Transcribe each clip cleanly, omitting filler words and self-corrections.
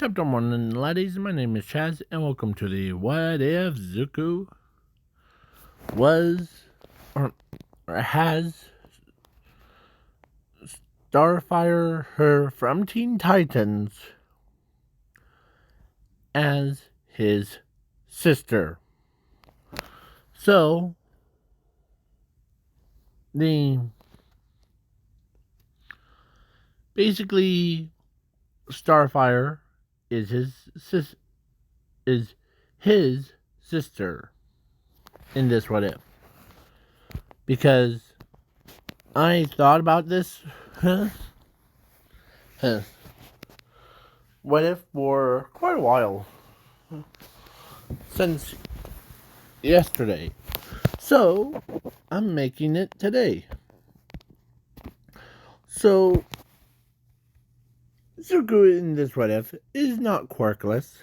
Chapter 1, laddies, my name is Chaz, and welcome to the What If Zuko was, or has, Starfire her from Teen Titans as his sister. So, basically, Starfire is his sister in this What If. Because I thought about this What If for quite a while. Since yesterday. So, I'm making it today. So, Zuko in this What If is not quirkless.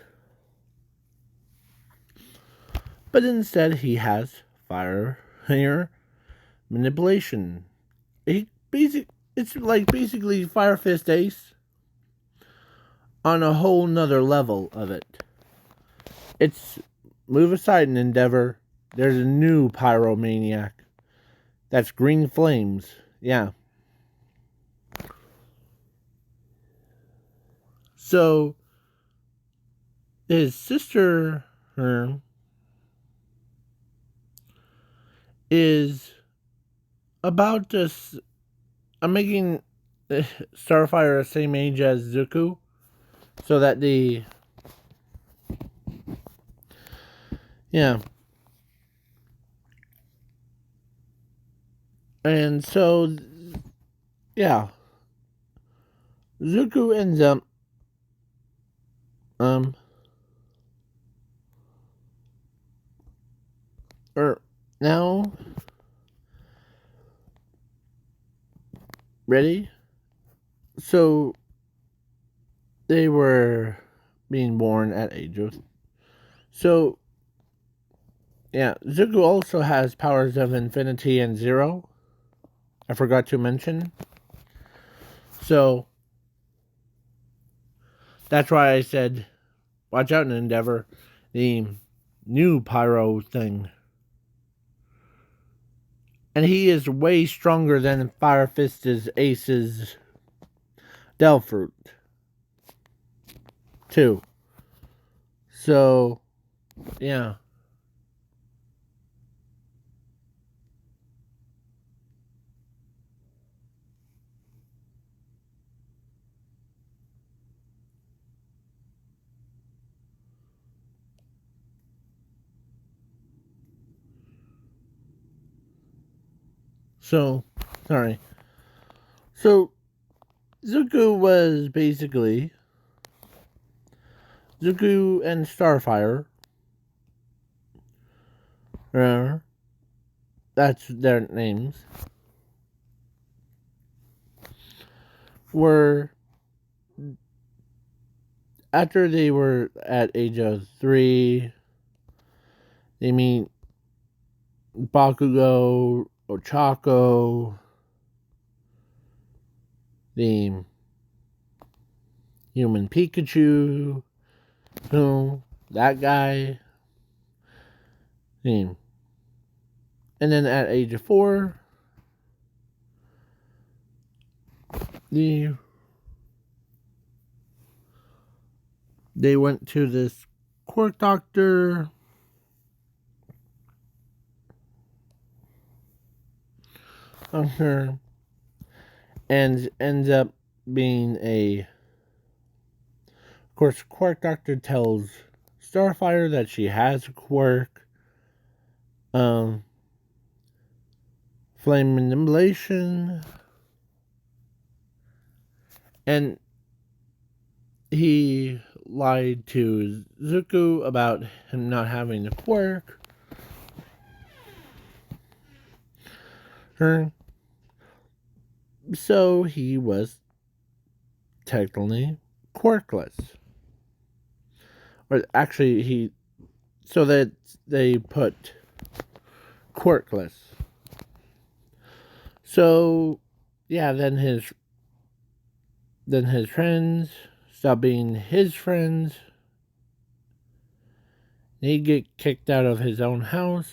But instead he has fire manipulation. It's like basically Fire Fist Ace on a whole nother level of it. It's move aside an endeavor. There's a new pyromaniac. That's green flames. Yeah. So his sister is about to. I'm making Starfire the same age as Zuko, so that and so Zuko ends up now ready. So they were being born at age of. So Zuko also has powers of infinity and zero. I forgot to mention. So that's why I said, watch out in Endeavor, the new pyro thing. And he is way stronger than Fire Fist's Ace's Delfruit, too. So, yeah. So, sorry. So, Zuko was basically Zuko and Starfire. That's their names. Were after they were at age of 3, they meet Bakugo, Ochako, the human Pikachu, that guy. And then at age of 4, they went to this quirk doctor. And ends up being of course, quirk doctor tells Starfire that she has a quirk. Flame manipulation. And he lied to Zuko about him not having a quirk. So he was technically quirkless. Or actually, so that they put quirkless. So, then his friends stop being his friends. He'd get kicked out of his own house.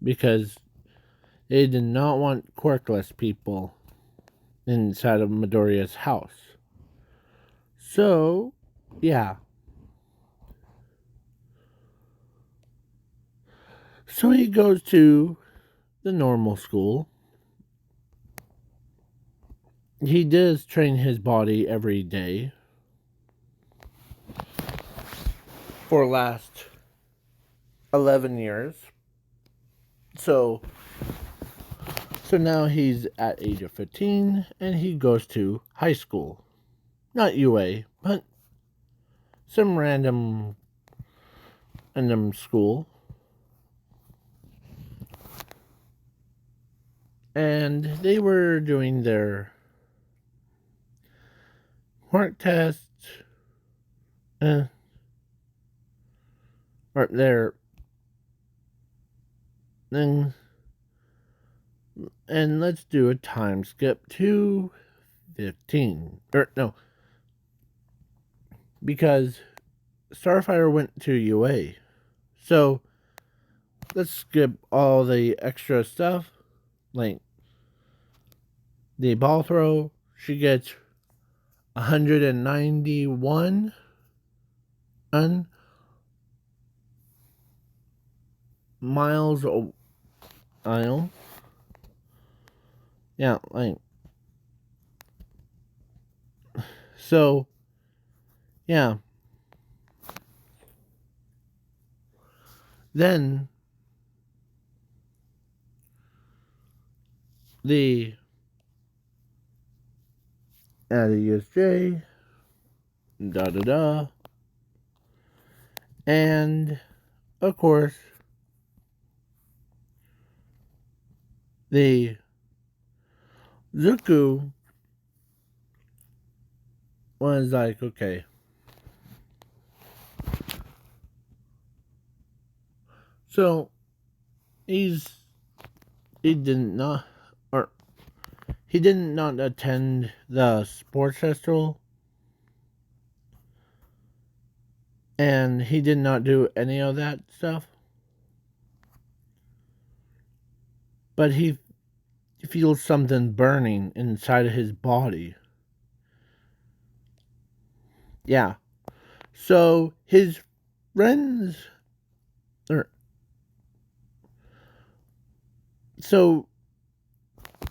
Because they did not want quirkless people inside of Midoriya's house. So, yeah. So he goes to the normal school. He does train his body every day for last 11 years. So now he's at age of 15 and he goes to high school. Not UA, but some random school. And they were doing their mark tests, or their things. And let's do a time skip to 15. Because Starfire went to UA. So let's skip all the extra stuff. Like the ball throw, she gets 191 miles aisle. Yeah, like so. Yeah. Then the at ESJ, and of course the Zuko was like, okay. So he did not attend the sports festival, and he did not do any of that stuff. But he feels something burning inside of his body. Yeah. So his friends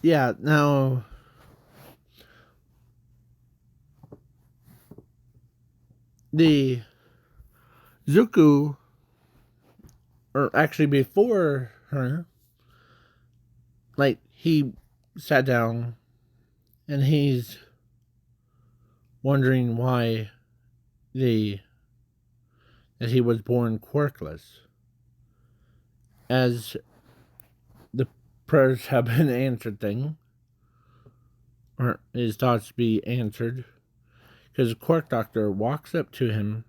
yeah, now the Zuko, or actually before her, like he sat down and he's wondering why that he was born quirkless, as the prayers have been answered thing, or his thoughts be answered, because the quirk doctor walks up to him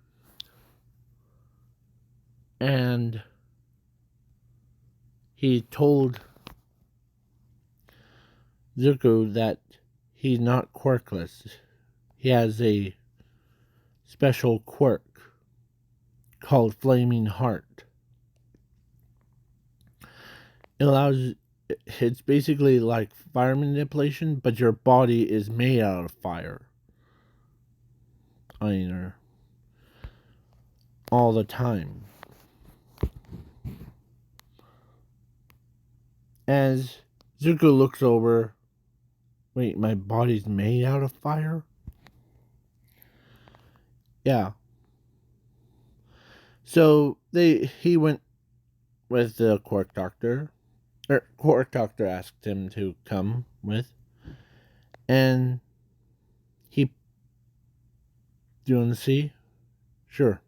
and he told Zuko that he's not quirkless. He has a special quirk called Flaming Heart. It's basically like fire manipulation, but your body is made out of fire. All the time. As Zuko looks over, wait, my body's made out of fire? Yeah. So he went with the Quark Doctor. Quark Doctor asked him to come with. And do you want to see? Sure.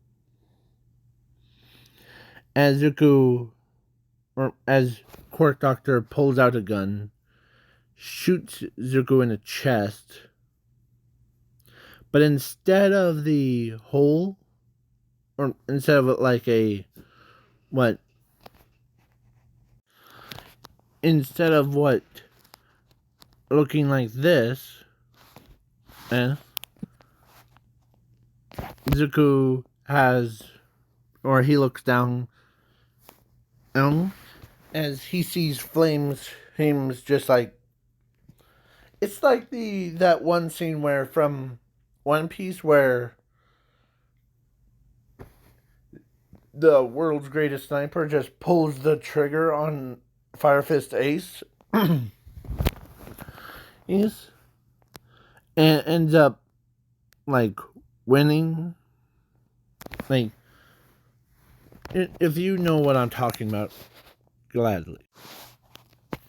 As Quark Doctor pulls out a gun, shoots Zuko in the chest, but instead of the hole, or instead of like instead of what looking like this, and Zuko has, or he looks down, as he sees flames just like, it's like that one scene where from One Piece where the world's greatest sniper just pulls the trigger on Fire Fist Ace. Yes. And ends up like winning. Like, if you know what I'm talking about, gladly.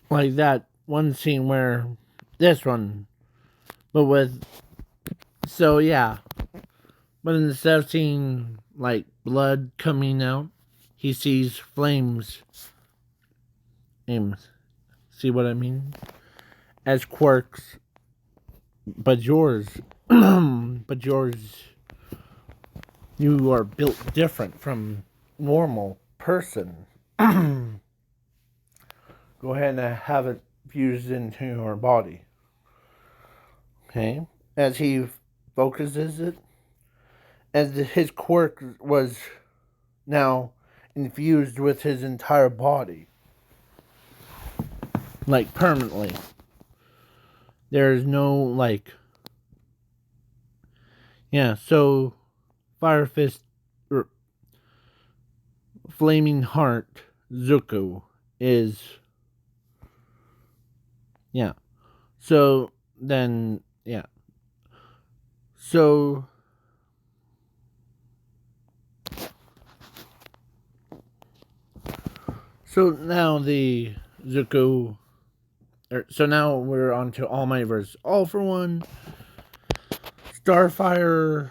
Like that one scene where this one, but with, so yeah, but instead of seeing like blood coming out, he sees flames. See what I mean? As quirks, but yours, but yours, you are built different from normal person. Go ahead and have it fused into your body. Okay? As he focuses it, as his quirk was now infused with his entire body. Like, permanently. There's no, like... Yeah, so... Fire Fist... Flaming Heart Zuko is... Yeah. So, then... Yeah. So... So now the Zuko... So now we're on to All Might vs. All for One. Starfire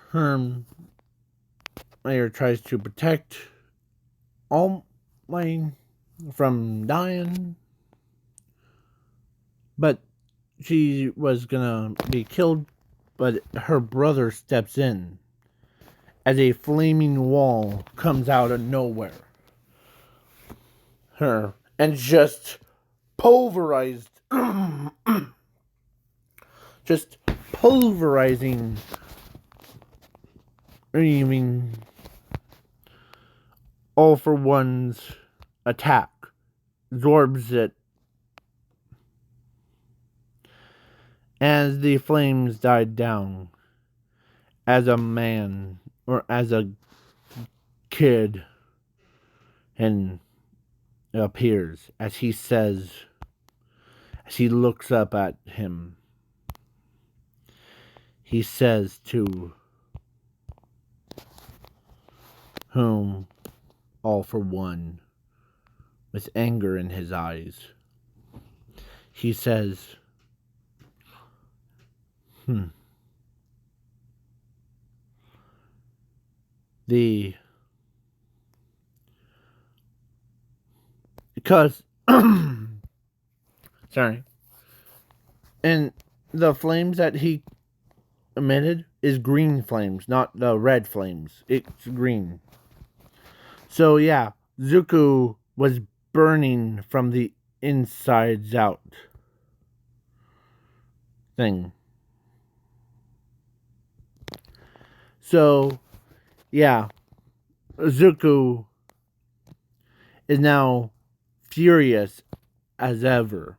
Mayor tries to protect All Might from dying. But she was gonna be killed, but her brother steps in as a flaming wall comes out of nowhere. And just pulverized, just pulverizing, All for One's attack, absorbs it. As the flames died down, as a man, or as a kid, and it appears, as he says, as he looks up at him, he says to whom, All for One, with anger in his eyes, he says, because sorry, and the flames that he emitted is green flames, not the red flames. It's green. So yeah, Zuko was burning from the insides out thing. So yeah, Zuko is now furious as ever.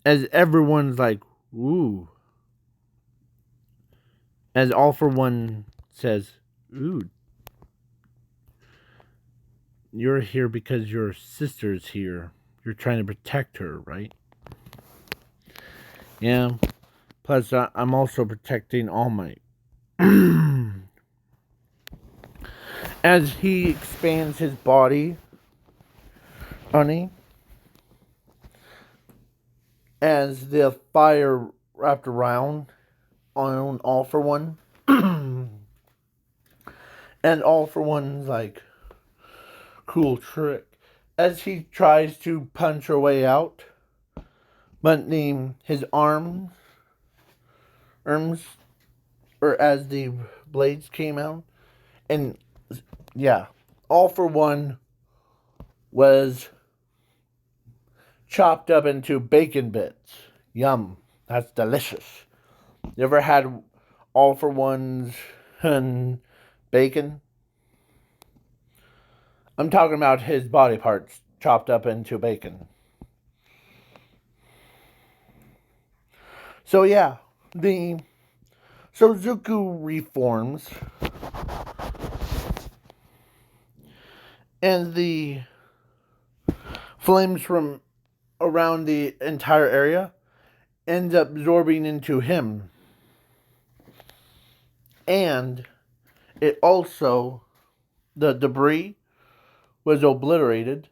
As everyone's like, ooh. As All for One says, ooh. You're here because your sister's here. You're trying to protect her, right? Yeah. Plus, I'm also protecting All Might. As he expands his body, honey, as the fire wrapped around on All for One, and All for One's like, cool trick, as he tries to punch her way out, but his arms, or as the blades came out, and yeah, All for One was chopped up into bacon bits. Yum. That's delicious. You ever had all for ones and bacon? I'm talking about his body parts chopped up into bacon. So yeah, the Zuko reforms, and the flames from around the entire area ends up absorbing into him. And it also, the debris was obliterated,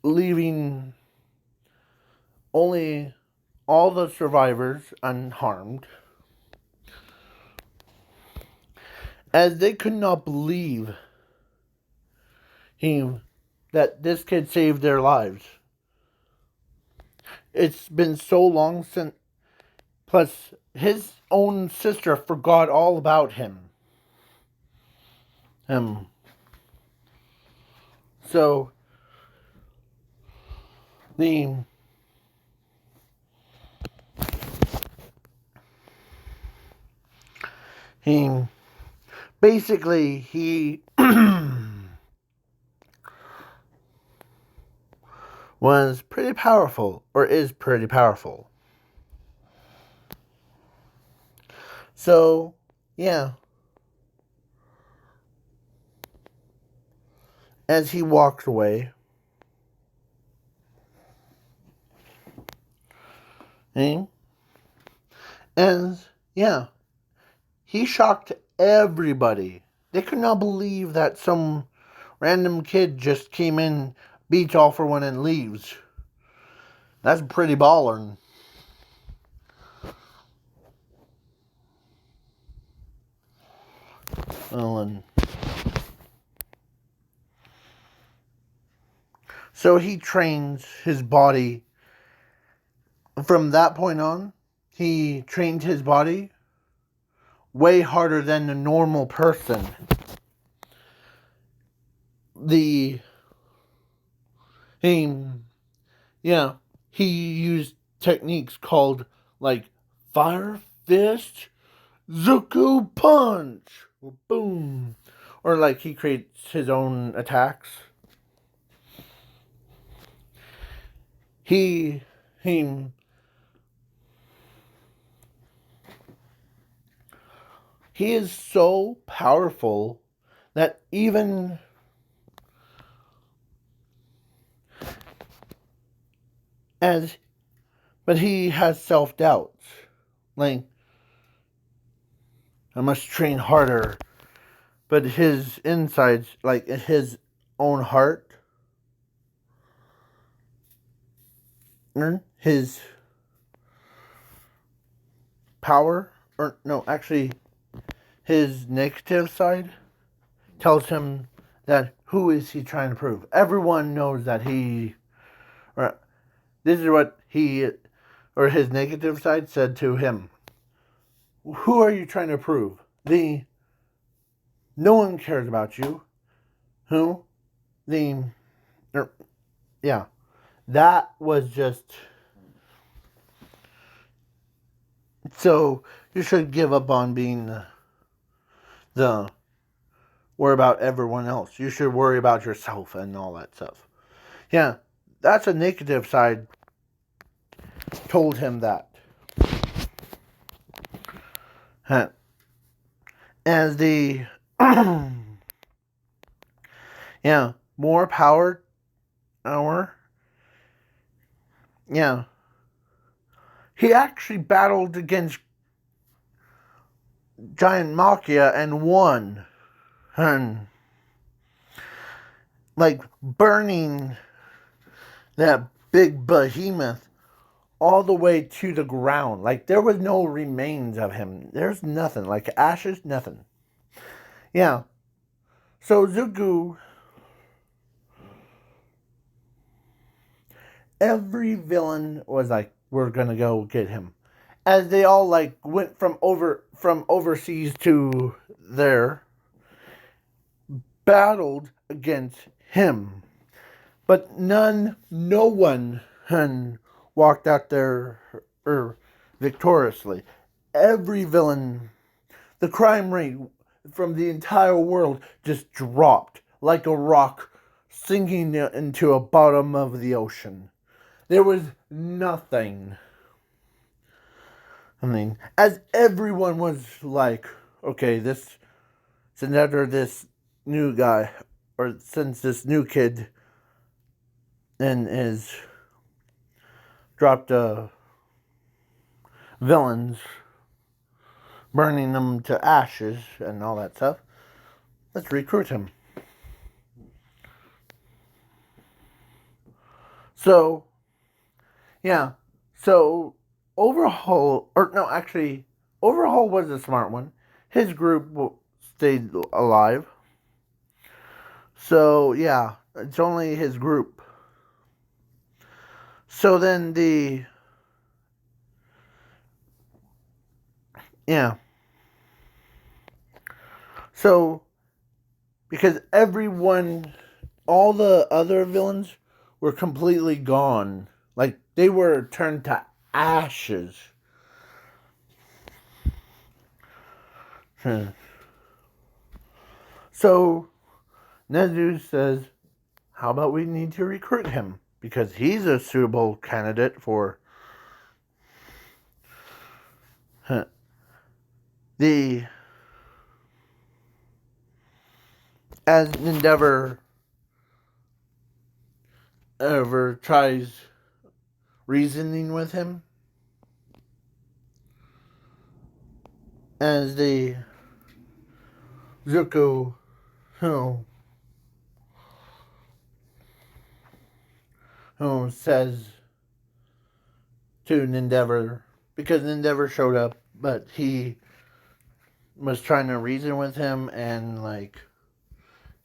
leaving only all the survivors unharmed, as they could not believe that this kid saved their lives. It's been so long since, plus his own sister forgot all about him. So the he basically he was pretty powerful, or is pretty powerful. So yeah, as he walks away, and yeah, he shocked everybody. They could not believe that some random kid just came in, beats all for one, and leaves. That's pretty baller. And so he trains his body. From that point on, he trained his body way harder than a normal person. He used techniques called like fire fist, Zuko punch, or boom, or like he creates his own attacks. He is so powerful that but he has self-doubts. Like, I must train harder. But his insides, like his own heart, his power, or no, actually, his negative side tells him that who is he trying to prove? Everyone knows that this is what his negative side said to him. Who are you trying to prove? No one cares about you. Who? That was just, so you should give up on being the worry about everyone else. You should worry about yourself and all that stuff. Yeah, that's a negative side told him that. As the more power he actually battled against Giant Machia and won. And like burning that big behemoth all the way to the ground. Like there was no remains of him. There's nothing. Like ashes, nothing. Yeah. So Zuko, every villain was like, we're gonna go get him. As they all like went from overseas to there, battled against him. But no one walked out there victoriously. Every villain, the crime rate from the entire world just dropped like a rock sinking into a bottom of the ocean. There was nothing. I mean, as everyone was like, okay, this new guy, or since this new kid and is dropped villains, burning them to ashes and all that stuff, let's recruit him. So, yeah. So, Overhaul was a smart one. His group stayed alive. So, yeah, it's only his group. So then yeah. So, because all the other villains were completely gone. Like, they were turned to ashes. So, Nezu says, how about we need to recruit him? Because he's a suitable candidate for the... As Endeavor ever tries reasoning with him, as the Zuko, who says to Endeavor, because Endeavor showed up, but he was trying to reason with him and like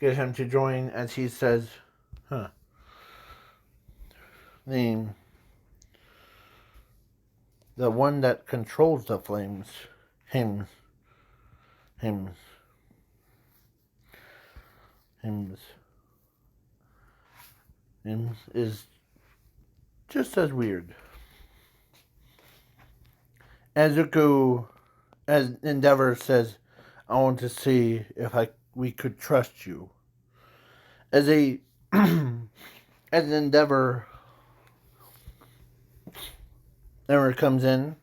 get him to join, as he says, the one that controls the flames, hymns, is just as weird. As Endeavor says, I want to see if we could trust you. As Endeavor comes in,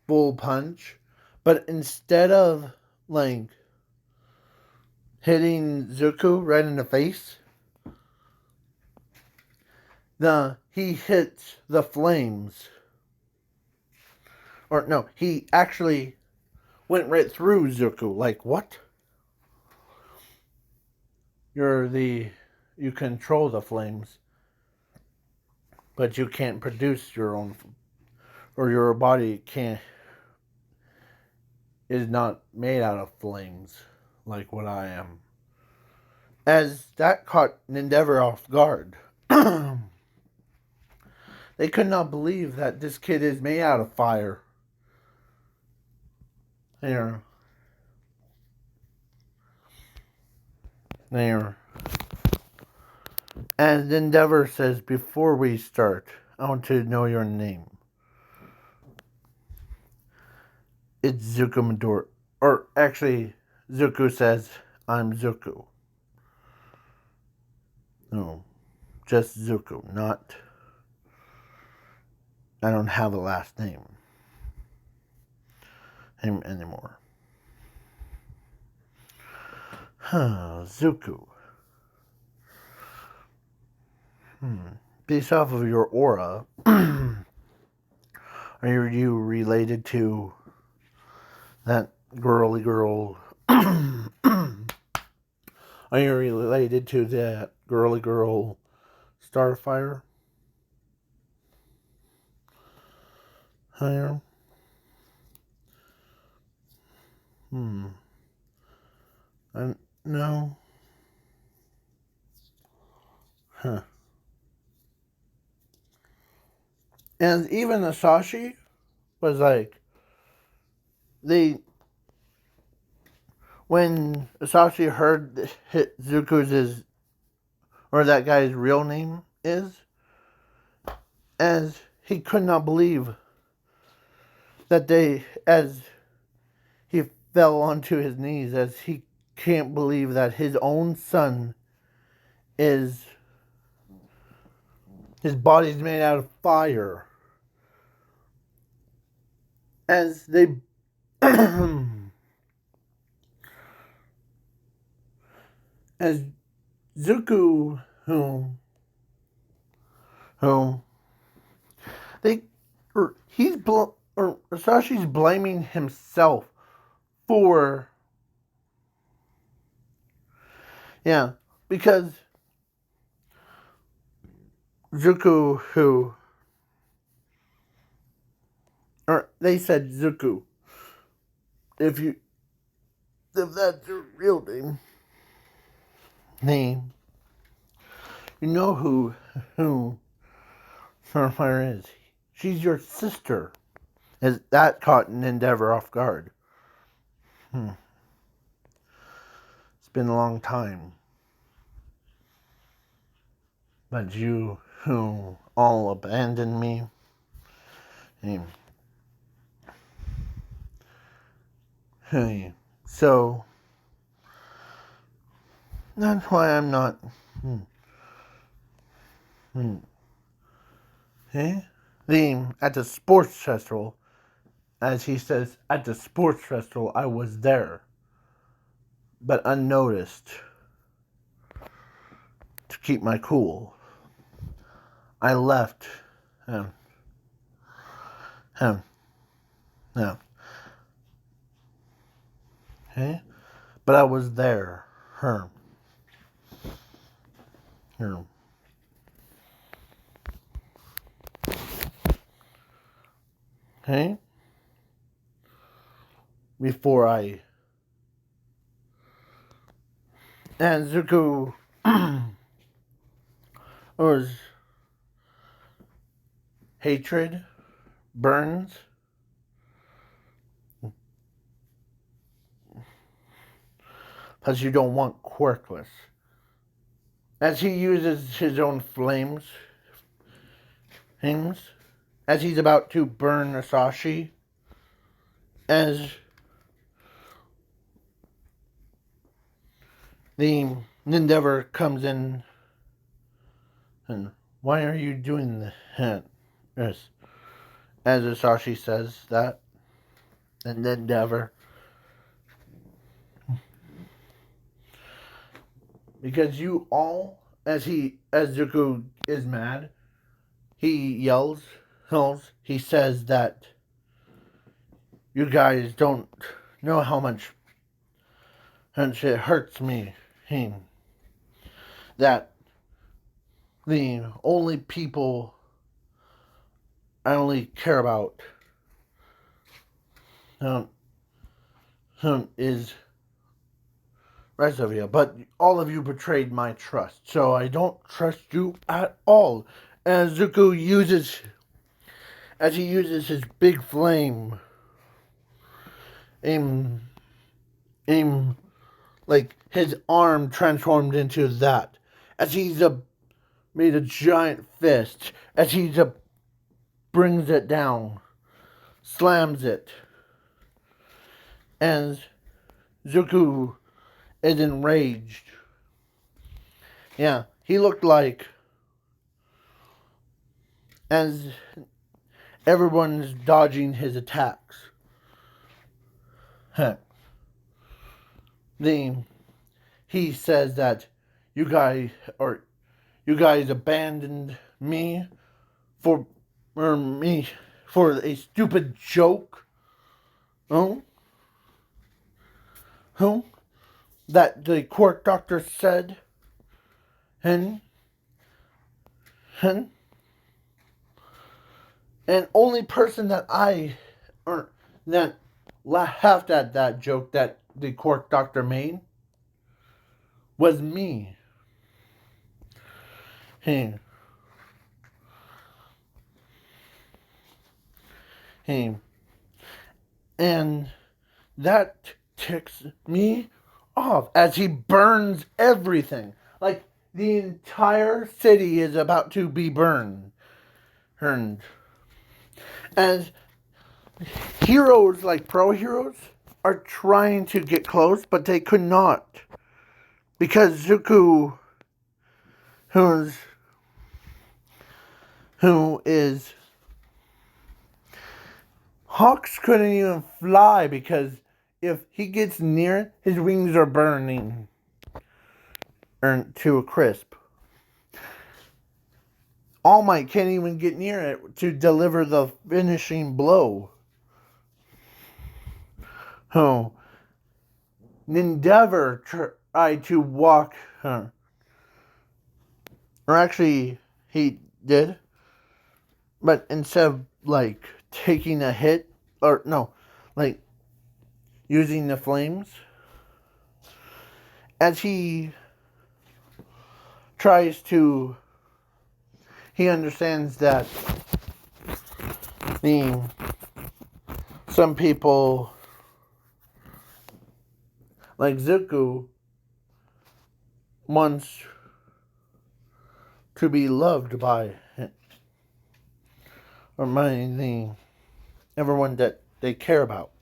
full punch, but instead of like hitting Zuko right in the face, he hits the flames. Or no, he actually went right through Zuko. Like, what? You control the flames, but you can't produce your own, or your body is not made out of flames like what I am. As that caught Endeavor off guard. They could not believe that this kid is made out of fire. There. As Endeavor says, before we start, I want to know your name. It's Zuko Midori. Or actually, Zuko says, I'm Zuko. No, just Zuko, not... I don't have a last name. Him anymore. Zuko. Based off of your aura, are you related to that girly girl? Are you related to that girly girl Starfire? Higher? No. Huh. And even Asashi was like, when Asashi heard Zuko's, or that guy's real name, is, as he could not believe that as he fell onto his knees, as he can't believe that his own son is, his body's made out of fire. As they, as Zuko, whom they, or Sashi's blaming himself for, yeah, because Zuko, or they said Zuko, if that's your real name, you know who Starfire is. She's your sister. As that caught an Endeavor off guard. It's been a long time. But you who all abandoned me. Hey, so that's why I'm not. Hey? At the sports festival, as he says, at the sports festival, I was there, but unnoticed to keep my cool. I left him. No. Okay? But I was there. Her. Okay? Before I. And Zuko was hatred, burns, because you don't want quirkless. As he uses his own flames, as he's about to burn Asashi, as the Endeavor comes in, and why are you doing this? As Asashi says that, and Endeavor, because you all, as Zuko is mad, he yells, he says that you guys don't know how much it hurts me, that the only people I only care about is rest of you, but all of you betrayed my trust, so I don't trust you at all. As Zuko uses his big flame, like his arm transformed into that, as he's made a giant fist, as he brings it down, slams it, as Zuko is enraged. Yeah, he looked like, as everyone's dodging his attacks. He says that you guys abandoned me for a stupid joke. That the quirk doctor said, and only person that that laughed at that joke that the quirk doctor made was me. And that ticks me off as he burns everything. Like, the entire city is about to be burned. As heroes, like pro heroes, are trying to get close, but they could not. Because Zuko, who is Hawks couldn't even fly because if he gets near it, his wings are burning to a crisp. All Might can't even get near it to deliver the finishing blow. Oh, Endeavor tried to walk her. Or actually, he did. But instead of, like, taking a hit, or no, like, using the flames, as he tries to, he understands that some people, like Zuko, wants to be loved by or by everyone that they care about.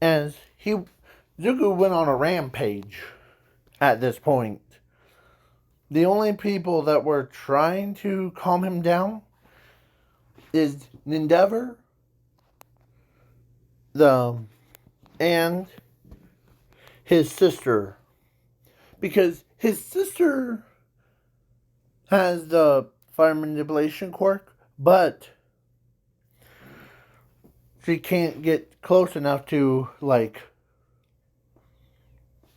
As Zuko went on a rampage at this point. The only people that were trying to calm him down is Endeavor, and his sister. Because his sister has the fire manipulation quirk, but she can't get close enough to, like,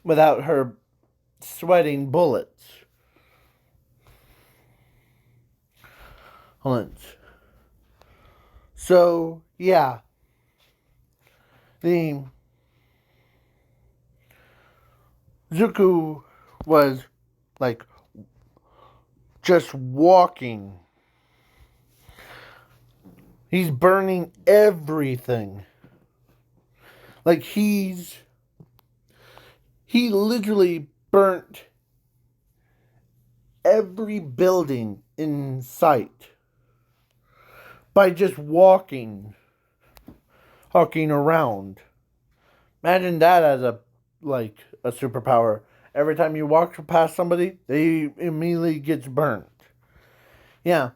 without her sweating bullets. So, yeah. Zuko was, like, just walking. He's burning everything. Like, he literally burnt every building in sight by just walking around. Imagine that as a superpower. Every time you walk past somebody, they immediately gets burnt. Yeah.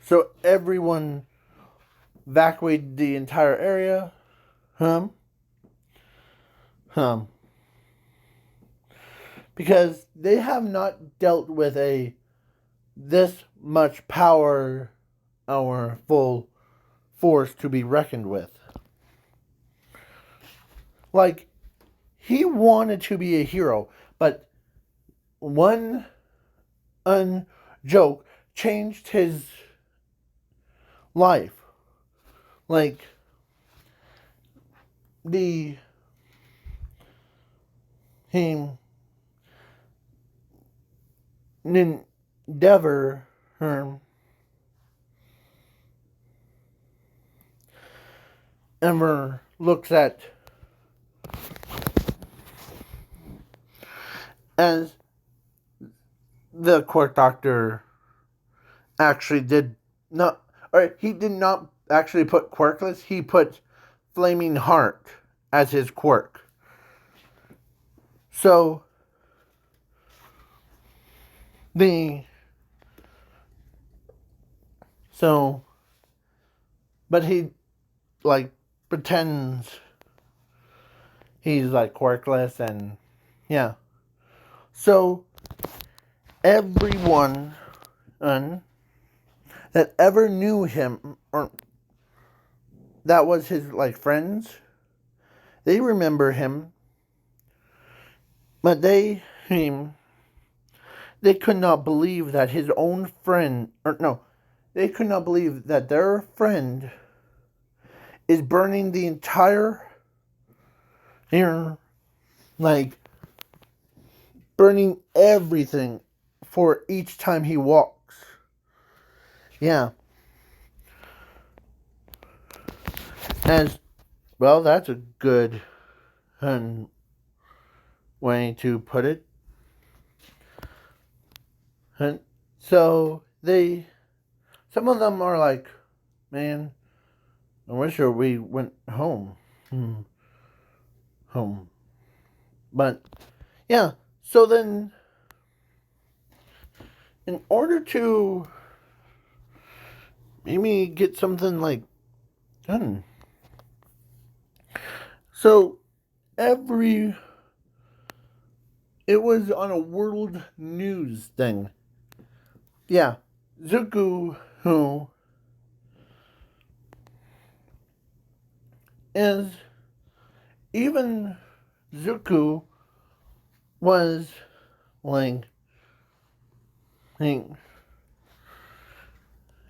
So everyone evacuated the entire area. Because they have not dealt with this much power, our full force to be reckoned with. Like, he wanted to be a hero, but one joke changed his life. Like, Endeavor, ever looks at as the court doctor actually did not, or he did not actually put quirkless, he put flaming heart as his quirk. So, but he, like, pretends he's, like, quirkless, and, yeah. So, everyone that ever knew him, or that was his, like, friends, they remember him, but they could not believe that his own friend, they could not believe that their friend is burning the entire, burning everything for each time he walks. Yeah. As well, that's a good way to put it. And so some of them are like, man, I wish we went home. Home. But, yeah, so then, in order to maybe get something like done, so it was on a world news thing. Yeah, Zuko, who is, even Zuko was like, hey,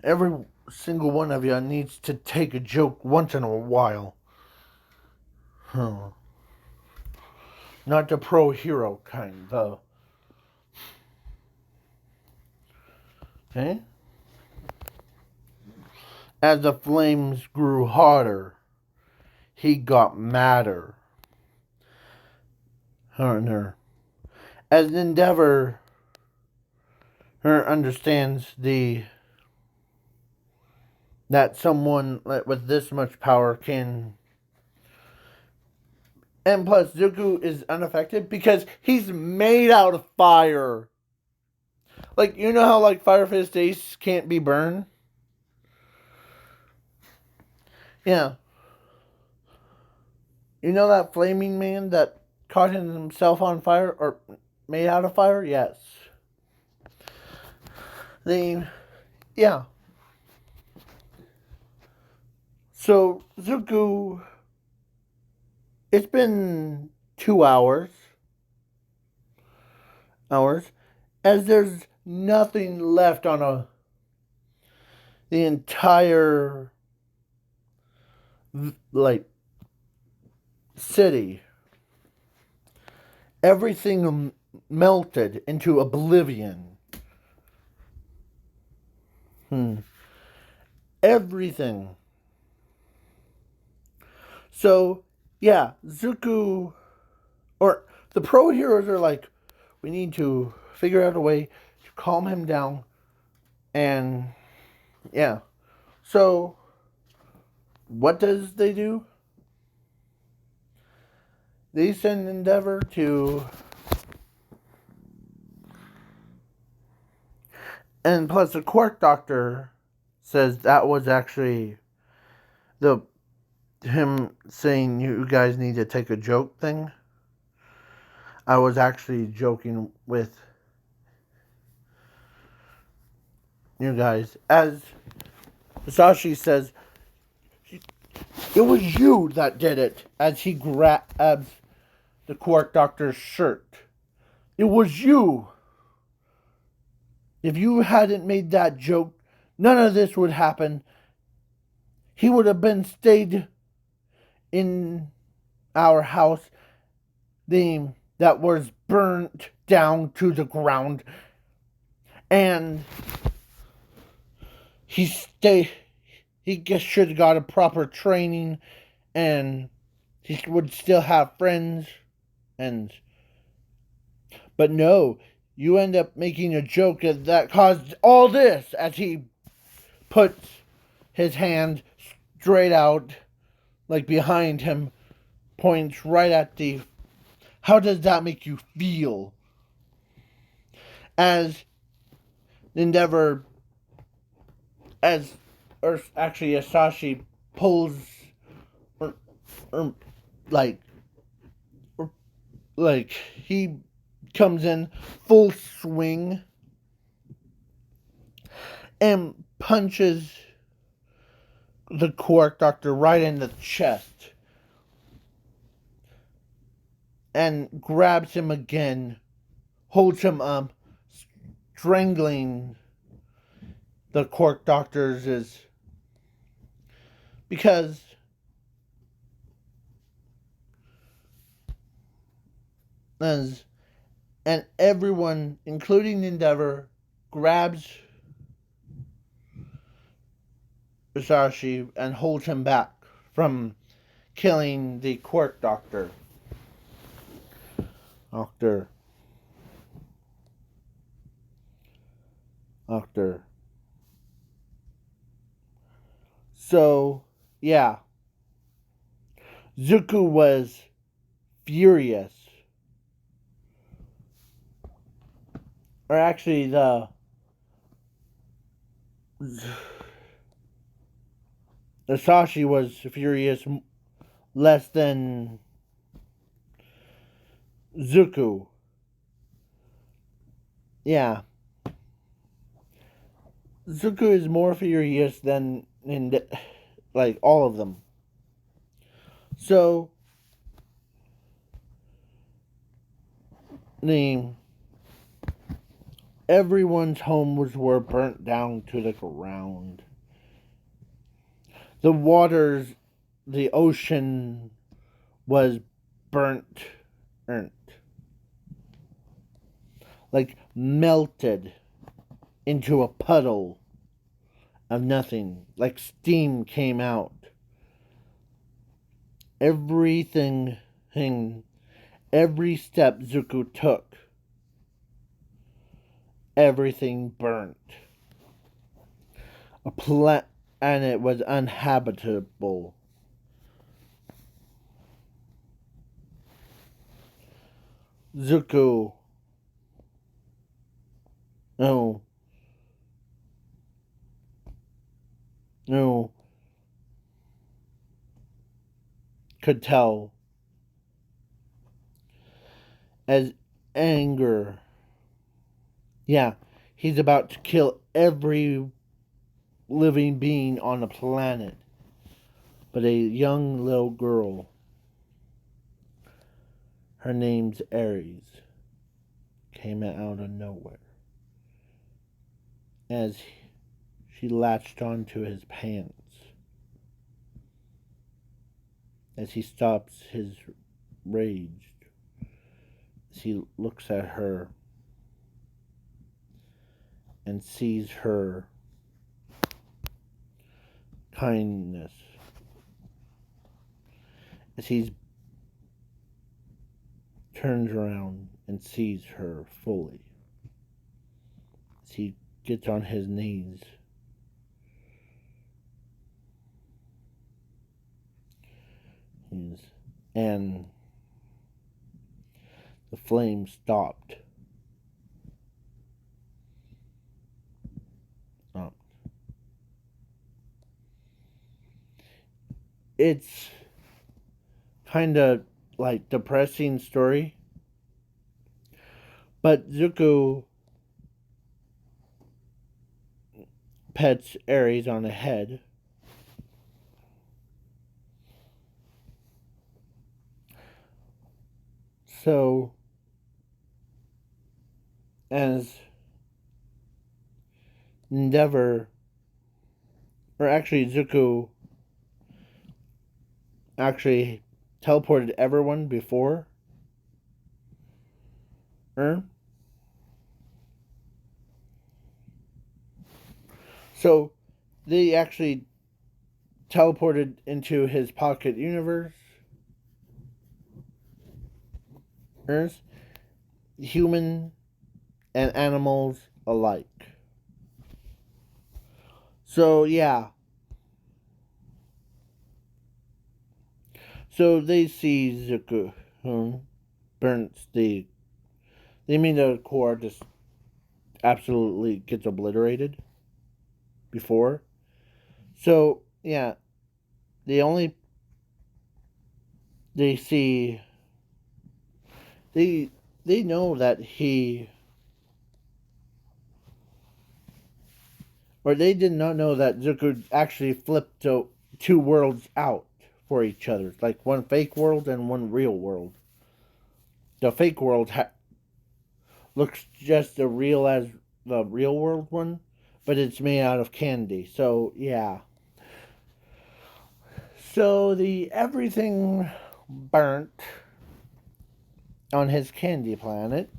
every single one of you needs to take a joke once in a while. Huh. Not the pro hero kind, though. Okay? As the flames grew hotter, he got madder. Her. As Endeavor understands that someone with this much power can. And plus, Zuko is unaffected because he's made out of fire. Like, you know how, like, Fire Fist Ace can't be burned? Yeah. You know that flaming man that caught himself on fire or made out of fire? Yes. Yeah. So, Zuko, it's been 2 hours, as there's nothing left on the entire, like, city. Everything melted into oblivion. Everything. So, yeah, Zuko, or the pro heroes are like, we need to figure out a way to calm him down. And, yeah. So, what does they do? They send Endeavor to. And plus, the Quark Doctor says that was actually him saying you guys need to take a joke thing. I was actually joking with you guys. As Sashi says, it was you that did it, as he grabs the Quark Doctor's shirt. It was you. If you hadn't made that joke, none of this would happen. He would have been stayed in our house that was burnt down to the ground. And he should have got a proper training, and he would still have friends. But no, you end up making a joke that caused all this, as he puts his hand straight out, like behind him, points right at the. How does that make you feel? As Endeavor, or actually Asashi pulls, like he comes in full swing and punches the Quark Doctor right in the chest and grabs him again, holds him up, strangling the Quark Doctor's because and everyone, including Endeavor, grabs Isashi and holds him back from killing the Quark Doctor. Doctor. Doctor. So, yeah. Zuko was furious. Or actually, the Sashi was furious less than Zuko. Yeah. Zuko is more furious than like all of them. So the everyone's homes were burnt down to the ground. The waters, the ocean was burnt, like melted into a puddle of nothing. Like steam came out. Everything, every step Zuko took, everything burnt. And it was uninhabitable. Zuko, no, no, could tell as anger. Yeah, he's about to kill every living being on the planet. But a young little girl, her name's Aries, came out of nowhere as she latched onto his pants as he stops his rage. As he looks at her and sees her kindness. As he turns around and sees her fully. As he gets on his knees. And the flame stopped. It's kind of like depressing story, but Zuko pets Aries on the head. So, as Endeavor, or actually Zuko actually teleported everyone before her. So, they actually teleported into his pocket universe. Earth, human and animals alike. So, yeah. So they see Zuko burns the. They mean the core just absolutely gets obliterated before. So, yeah. They only. They see. They know that he. Or they did not know that Zuko actually flipped two worlds out for each other. Like one fake world and one real world. The fake world looks just as real as the real world one, but it's made out of candy. So, yeah. So, the everything burnt on his candy planet.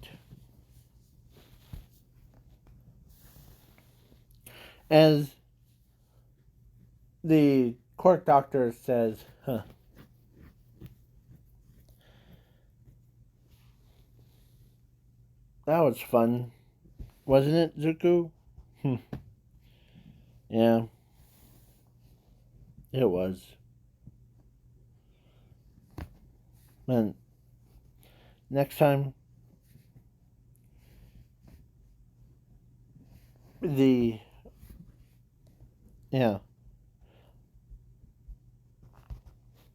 As the court doctor says, That was fun, wasn't it, Zuko? Yeah, it was. Man, next time the yeah.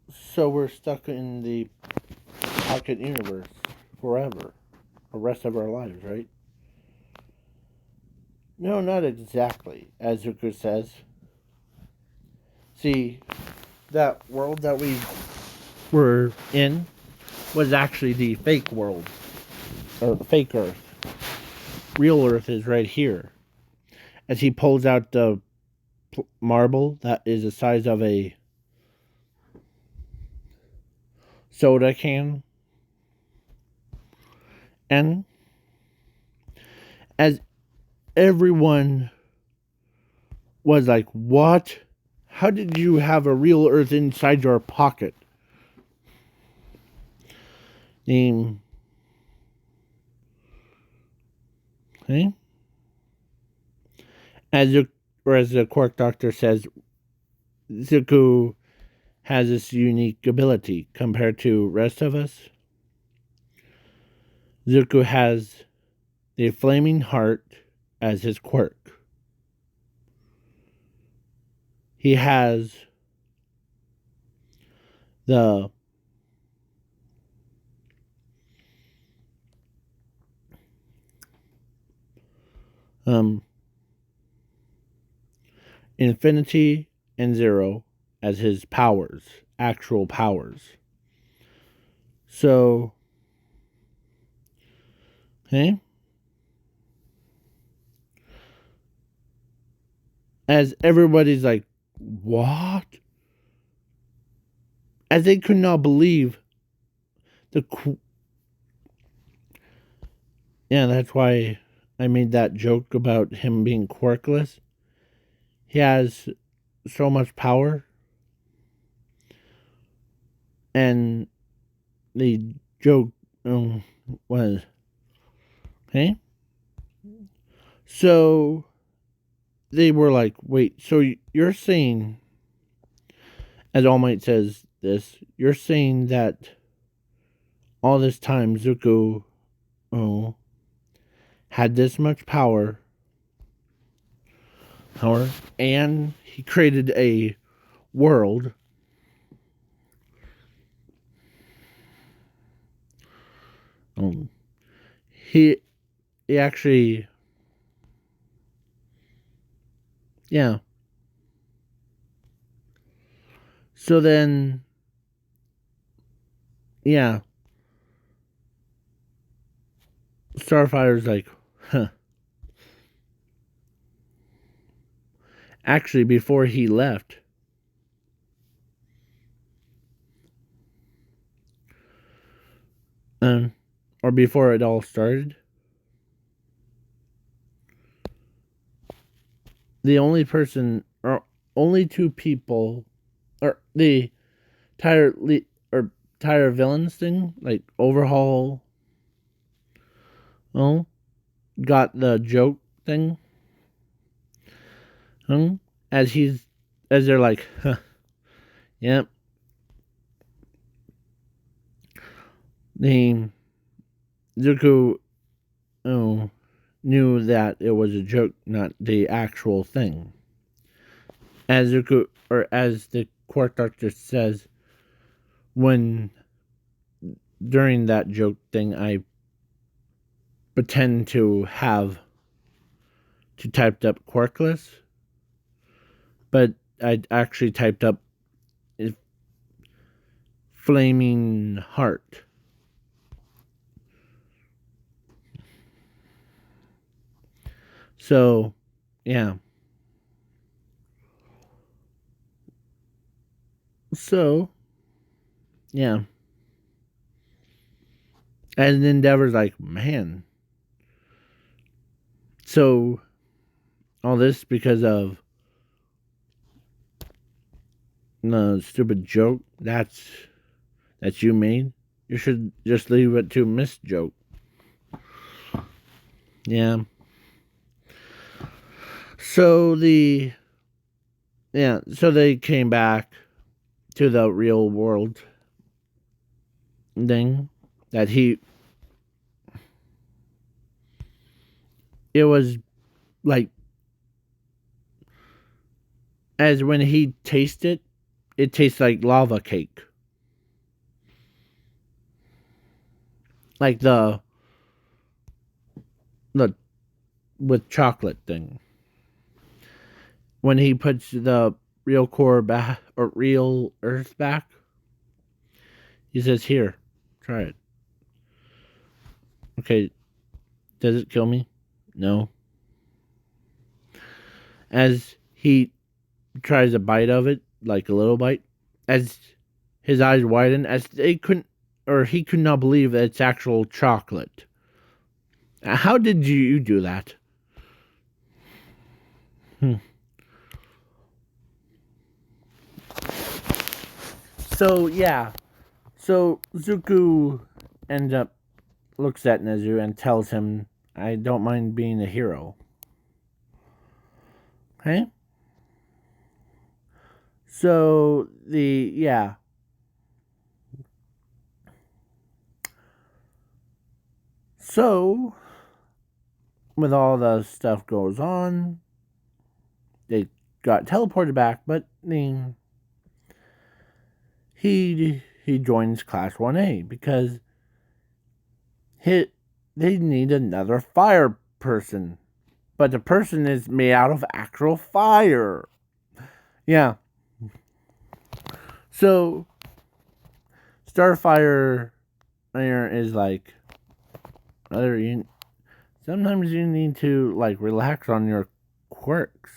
So we're stuck in the pocket universe forever, the rest of our lives, right? No, not exactly, as Zuko says. See, that world that we were in was actually the fake world, or the fake Earth. Real Earth is right here. As he pulls out the marble that is the size of a soda can, and as everyone was like, "What? How did you have a real Earth inside your pocket?" Okay. As the Quark Doctor says, Zuko has this unique ability compared to rest of us. Zuko has the flaming heart as his quirk. He has the infinity and zero as his powers, actual powers. So, okay, as everybody's like, what? As they could not believe the. Yeah, that's why I made that joke about him being quirkless. He has so much power, and the joke was, okay. So they were like, wait, so you're saying, as All Might says this, you're saying that all this time Zuko had this much power, and he created a world. He actually, yeah. So then, yeah, Starfire's like, huh. Actually, before he left, um, or before it all started, the only person, or only two people, or the entire villains thing, like Overhaul, got the joke thing, as they're like, huh, yep. The Zuko, knew that it was a joke, not the actual thing. As Zuko, or as the Quark Doctor says, when during that joke thing, I pretend to typed up Quarkless, but I actually typed up flaming heart. So, yeah. So, yeah. And Endeavor's like, man. So, all this because of the stupid joke that's you made. You should just leave it to Miss Joke. Yeah. So so they came back to the real world thing that it was like, as when he tasted it tastes like lava cake. Like the with chocolate thing. When he puts the real core back, or real earth back, he says, "Here, try it." Okay, does it kill me? No. As he tries a bite of it, like a little bite, as his eyes widen, as they couldn't, or he could not believe that it's actual chocolate. How did you do that? Hmm. So yeah, so Zuko ends up looks at Nezu and tells him, "I don't mind being a hero." Okay. So so with all the stuff goes on, they got teleported back, but he joins Class 1A because they need another fire person, but the person is made out of actual fire. Yeah. So Starfire is like, sometimes you need to like relax on your quirks.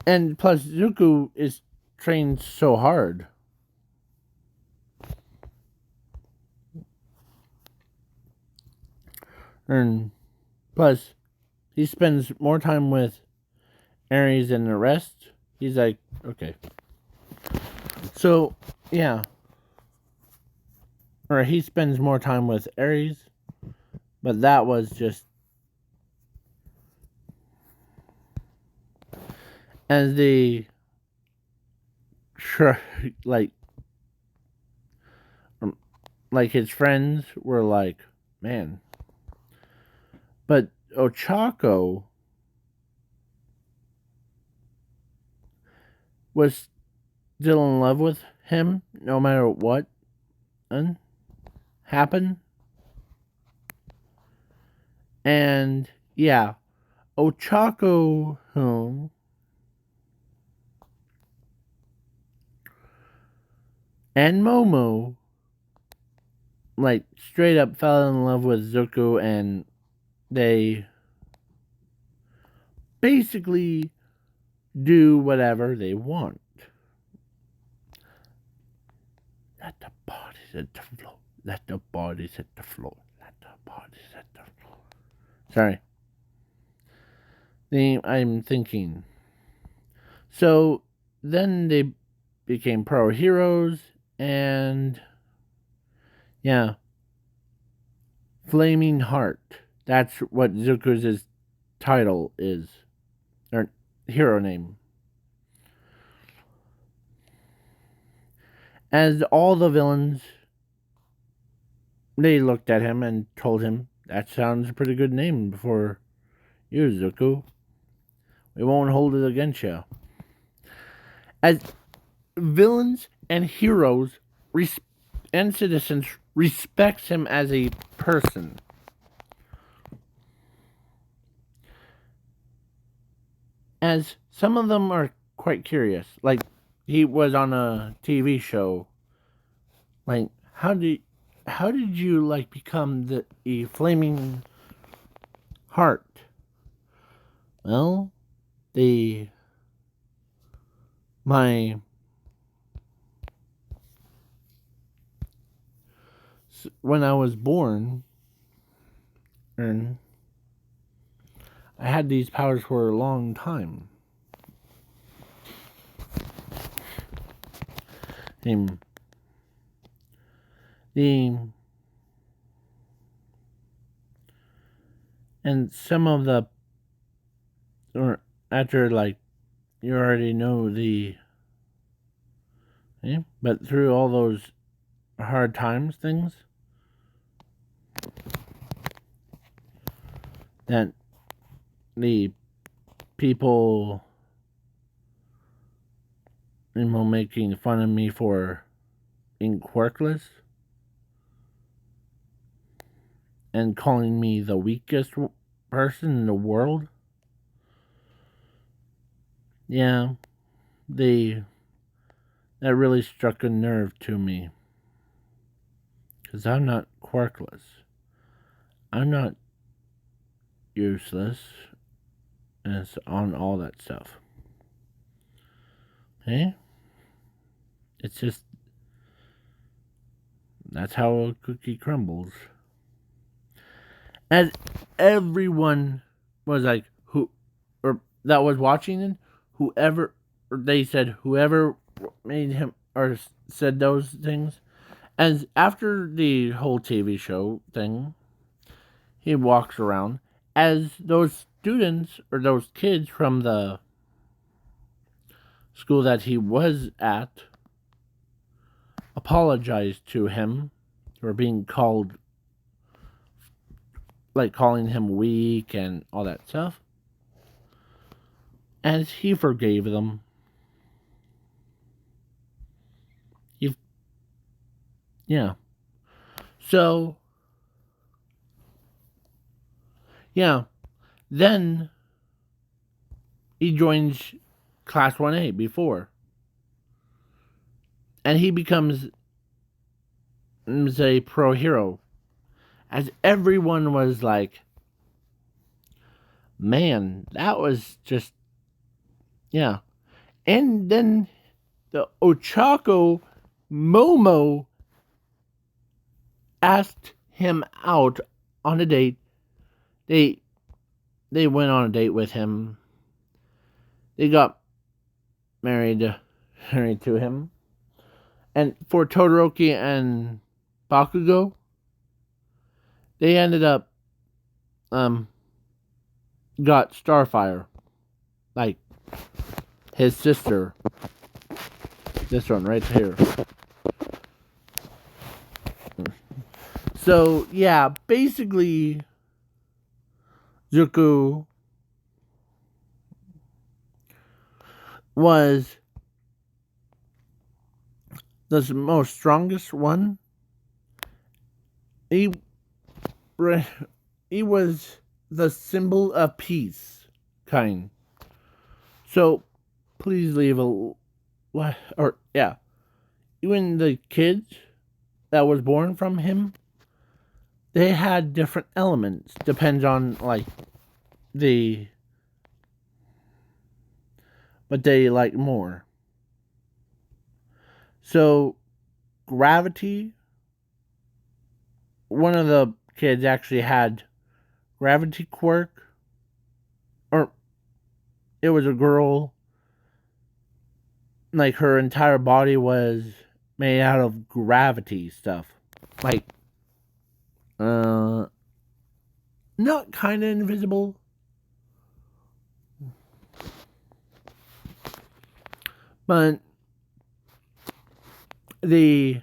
And plus, Zuko is trained so hard. And plus, he spends more time with Aries than the rest. He's like, okay. So, yeah. Or he spends more time with Aries, but that was just as the like like his friends were like, man. But Ochako was still in love with him no matter what happened. And yeah, Ochako and Momo like straight up fell in love with Zuko, and they basically do whatever they want. Let the bodies hit the floor. Let the bodies hit the floor. Let the bodies hit the floor. Sorry. I'm thinking. So then they became pro heroes, and yeah, Flaming Heart. That's what Zuko's title is, or hero name. As all the villains, they looked at him and told him, "That sounds a pretty good name for you, Zuko. We won't hold it against you." As villains and heroes and citizens respects him as a person. As some of them are quite curious. Like, he was on a TV show. Like, how did you like become the flaming heart? Well, the my when I was born, and I had these powers for a long time. The the And some of the, or after like you already know the, but through all those hard times things that the people, making fun of me for being quirkless and calling me the weakest person in the world. Yeah, that really struck a nerve to me. Because I'm not quirkless. I'm not useless. And it's on all that stuff. Okay? It's just, that's how a cookie crumbles. And everyone was like, or that was watching it, whoever, or they said whoever made him, or said those things. And after the whole TV show thing, he walks around as those students or those kids from the school that he was at apologized to him for being called, like calling him weak and all that stuff. And he forgave them. Yeah. So, yeah. Then he joins Class 1A before. And he becomes a pro hero. As everyone was like, man, that was just, yeah. And then the Ochako Momo asked him out on a date. They went on a date with him. They got married to him. And for Todoroki and Bakugo, they ended up got Starfire, like his sister. This one right here. So yeah, basically, Zuko was the most strongest one. He was the symbol of peace, kind. So please leave a, or yeah, even the kids that was born from him, they had different elements. Depends on like what they like more. So gravity, one of the kids actually had gravity quirk, or it was a girl, like her entire body was made out of gravity stuff, like not kind of invisible, but the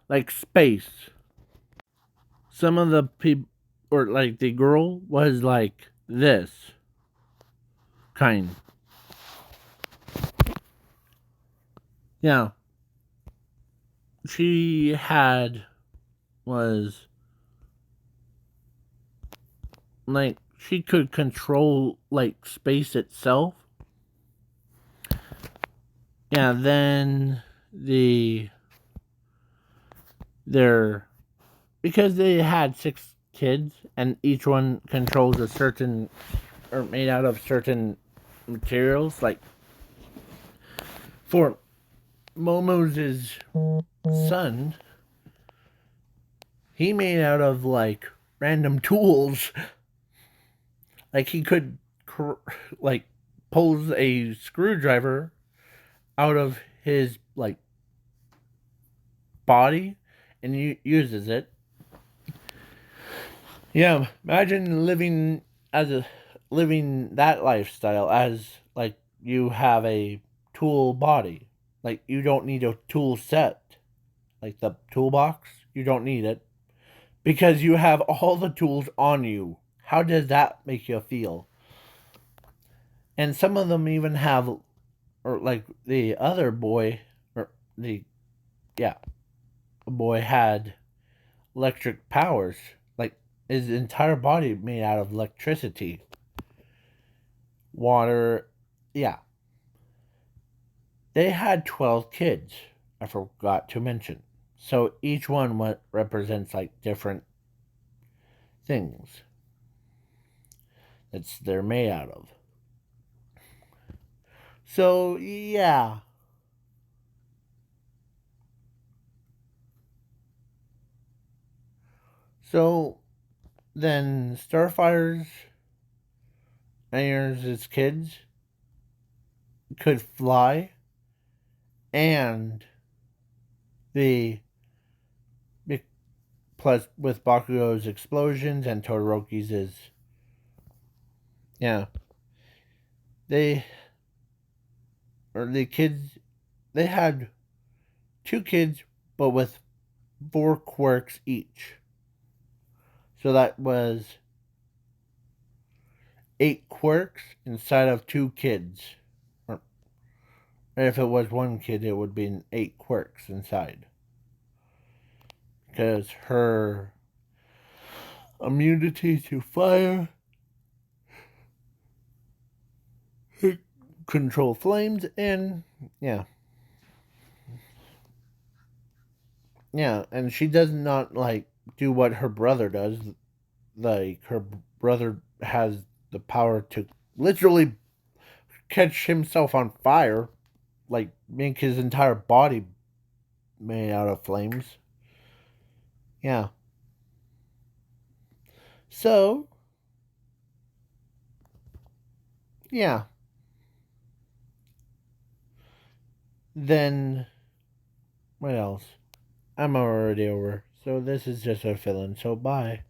like space. Some of the people, or like the girl was like this kind. Yeah. She was like, she could control like space itself. Yeah, then because they had 6 kids and each one controls a certain, or made out of certain materials, like for Momo's son, he made out of like random tools. Like he could like pulls a screwdriver out of his like body and uses it. Yeah, imagine living that lifestyle as like you have a tool body. Like you don't need a tool set. Like the toolbox, you don't need it because you have all the tools on you. How does that make you feel? And some of them even have, or like the other boy, or the, yeah, boy had electric powers. Like his entire body made out of electricity, water. Yeah, they had 12 kids. I forgot to mention. So each one represents like different things that they're made out of. So yeah. So then Starfire's Ayers' kids could fly, and the plus with Bakugo's explosions and Todoroki's is, yeah, they, or the kids, they had two kids but with four quirks each. So that was eight quirks inside of two kids. Or if it was one kid, it would be eight quirks inside. Because her immunity to fire, control flames, and yeah. Yeah, and she does not like do what her brother does. Like her brother has the power to literally catch himself on fire, like make his entire body made out of flames. Yeah. So, yeah. Then what else? I'm already over. So this is just a fill in. So bye.